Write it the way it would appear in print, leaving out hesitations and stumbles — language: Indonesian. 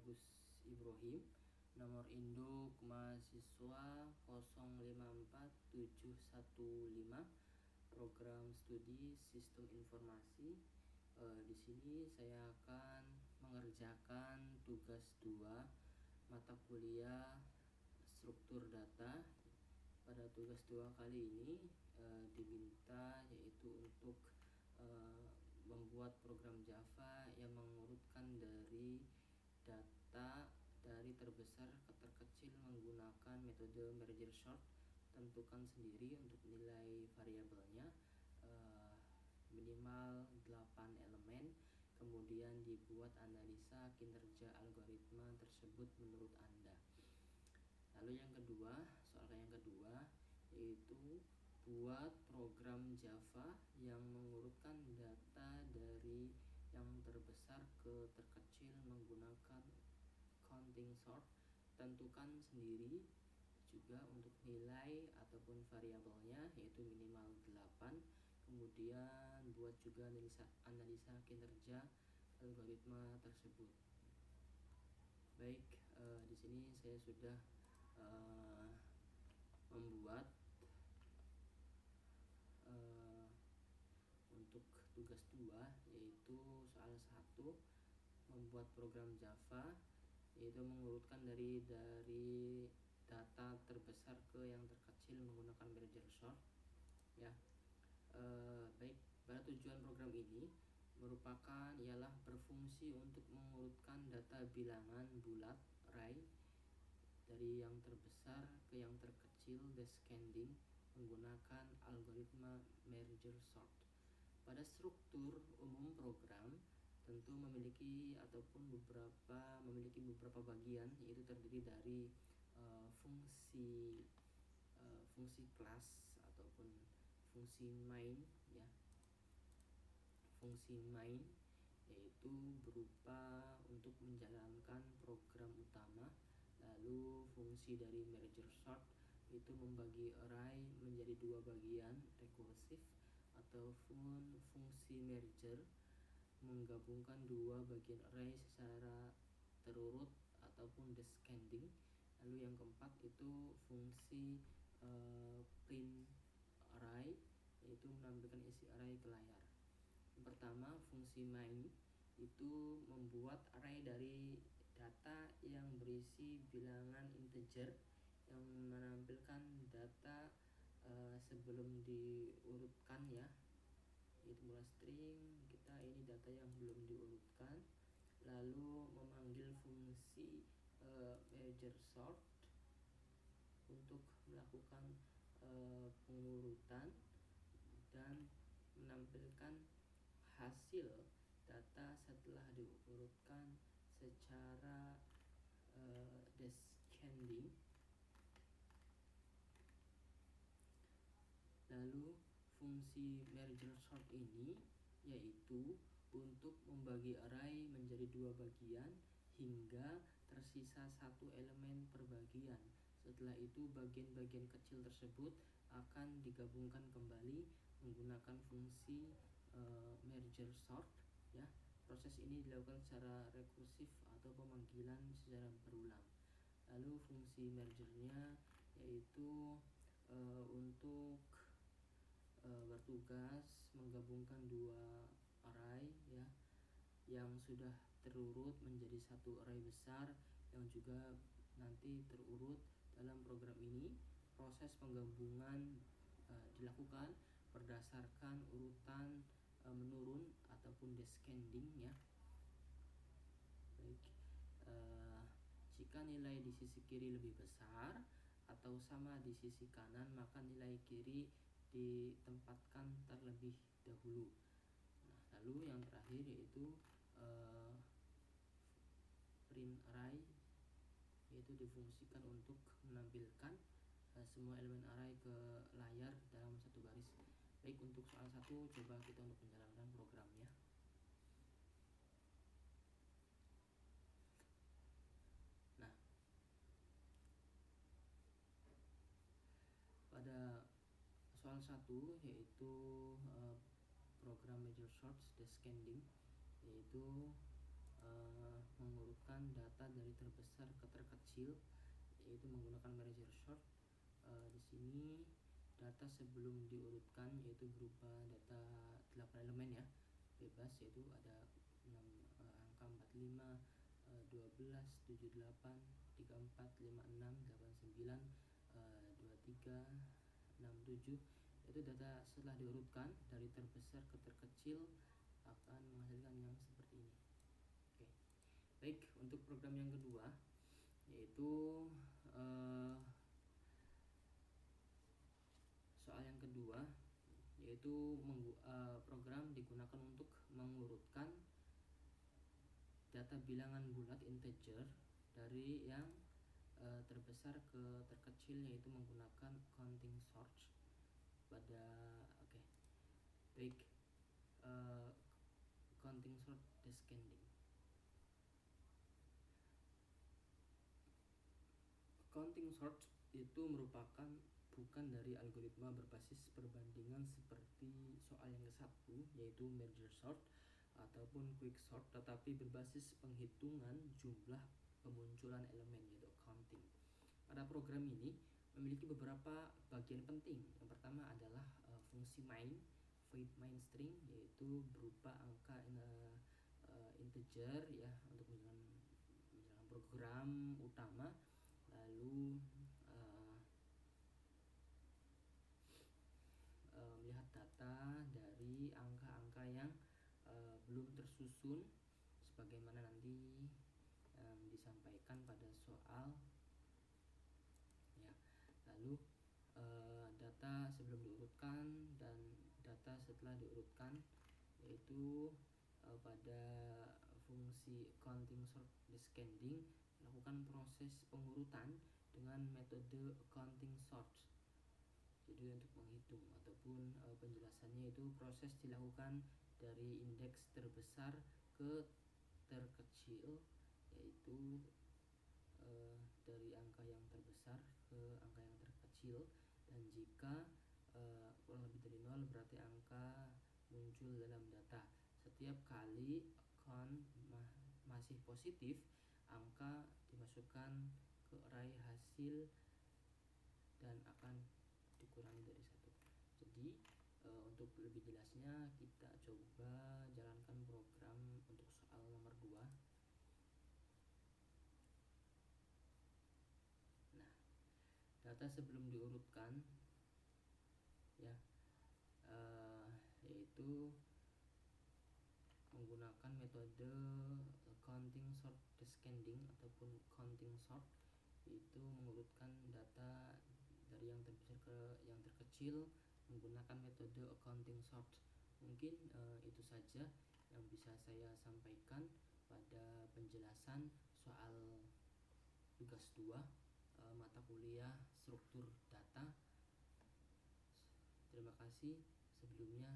Agus Ibrahim, nomor induk mahasiswa 054715, program studi Sistem Informasi. Di sini saya akan mengerjakan tugas 2 mata kuliah struktur data. Pada tugas 2 kali ini diminta yaitu untuk membuat program Java yang mengurutkan dari data dari terbesar ke terkecil menggunakan metode merge sort. Tentukan sendiri untuk nilai variabelnya minimal 8 elemen, kemudian dibuat analisa kinerja algoritma tersebut menurut Anda. Lalu yang kedua, soal yang kedua yaitu buat program Java yang mengurutkan data dari yang terbesar ke terkecil menggunakan counting sort. Tentukan sendiri juga untuk nilai ataupun variabelnya yaitu minimal 8. Kemudian buat juga analisa kinerja algoritma tersebut. Baik, di sini saya sudah membuat untuk tugas 2 yaitu soal 1, membuat program Java yaitu mengurutkan dari data terbesar ke yang terkecil menggunakan merge sort ya. Baik, pada tujuan program ini merupakan ialah berfungsi untuk mengurutkan data bilangan bulat array dari yang terbesar ke yang terkecil descending menggunakan algoritma merge sort. Pada struktur umum program tentu memiliki beberapa bagian, yaitu terdiri dari fungsi kelas ataupun fungsi main ya. Fungsi main yaitu berupa untuk menjalankan program utama. Lalu fungsi dari merge sort itu membagi array menjadi 2 bagian rekursif, ataupun fungsi merger menggabungkan 2 bagian array secara terurut ataupun descending. Lalu yang keempat itu fungsi print array yaitu menampilkan isi array ke layar. Yang pertama, fungsi main itu membuat array dari data yang berisi bilangan integer yang menampilkan data sebelum diurutkan ya, itu mulai string kita ini data yang belum diurutkan. Lalu memanggil fungsi merge sort untuk melakukan pengurutan dan menampilkan hasil data setelah diurutkan secara descending. Lalu fungsi merge sort ini yaitu untuk membagi array menjadi 2 bagian hingga tersisa 1 elemen per bagian. Setelah itu bagian-bagian kecil tersebut akan digabungkan kembali menggunakan fungsi merge sort ya. Proses ini dilakukan secara rekursif atau pemanggilan secara berulang. Lalu fungsi mergernya yaitu untuk bertugas menggabungkan 2 array ya yang sudah terurut menjadi 1 array besar yang juga nanti terurut. Dalam program ini proses penggabungan dilakukan berdasarkan urutan menurun ataupun descending ya. Baik, jika nilai di sisi kiri lebih besar atau sama di sisi kanan, maka nilai kiri ditempatkan terlebih dahulu. Nah, lalu yang terakhir yaitu print array, yaitu difungsikan untuk menampilkan semua elemen array ke layar dalam satu baris. Baik, untuk soal 1 coba kita untuk menjalankan programnya. Nah, pada soal 1 yaitu program merge sort descending, yaitu mengurutkan data dari terbesar ke terkecil, yaitu menggunakan merger sort. Di sini data sebelum diurutkan yaitu berupa data 8 elemen ya, bebas, yaitu ada 6 angka 45, 12, 78, 34, 56, 89, 23, 67. Itu data setelah diurutkan dari terbesar ke terkecil akan menghasilkan yang seperti ini. Oke. Baik, untuk program yang kedua yaitu soal yang kedua yaitu program digunakan untuk mengurutkan data bilangan bulat integer dari yang terbesar ke terkecil, yaitu menggunakan counting sort pada baik counting sort descending. Counting sort itu merupakan bukan dari algoritma berbasis perbandingan seperti soal yang ke-1 yaitu merger sort ataupun quick sort, tetapi berbasis penghitungan jumlah pemunculan elemen yaitu counting. Pada program ini memiliki beberapa bagian penting. Yang pertama adalah fungsi main, void main string, yaitu berupa angka integer ya untuk menjalankan program utama. Lalu melihat data dari angka-angka yang belum tersusun sebagaimana nanti disampaikan pada soal ya. Lalu data sebelum diurutkan dan data setelah diurutkan, yaitu pada fungsi counting sort descending melakukan proses pengurutan dengan metode counting sort. Jadi untuk menghitung ataupun penjelasannya itu proses dilakukan dari indeks terbesar ke terkecil, yaitu dari angka yang terbesar ke angka yang terkecil, dan jika kurang lebih dari 0 berarti angka muncul dalam data. Setiap kali count masih positif, angka dimasukkan ke array hasil dan akan dikurangi dari 1. Jadi untuk lebih jelasnya kita coba jalankan program untuk soal nomor 2. Nah, data sebelum diurutkan ya, yaitu menggunakan metode counting sort descending ataupun counting sort, yaitu mengurutkan data dari yang terbesar ke yang terkecil menggunakan metode counting sort. Mungkin itu saja yang bisa saya sampaikan pada penjelasan soal tugas 2 mata kuliah struktur data. Terima kasih sebelumnya.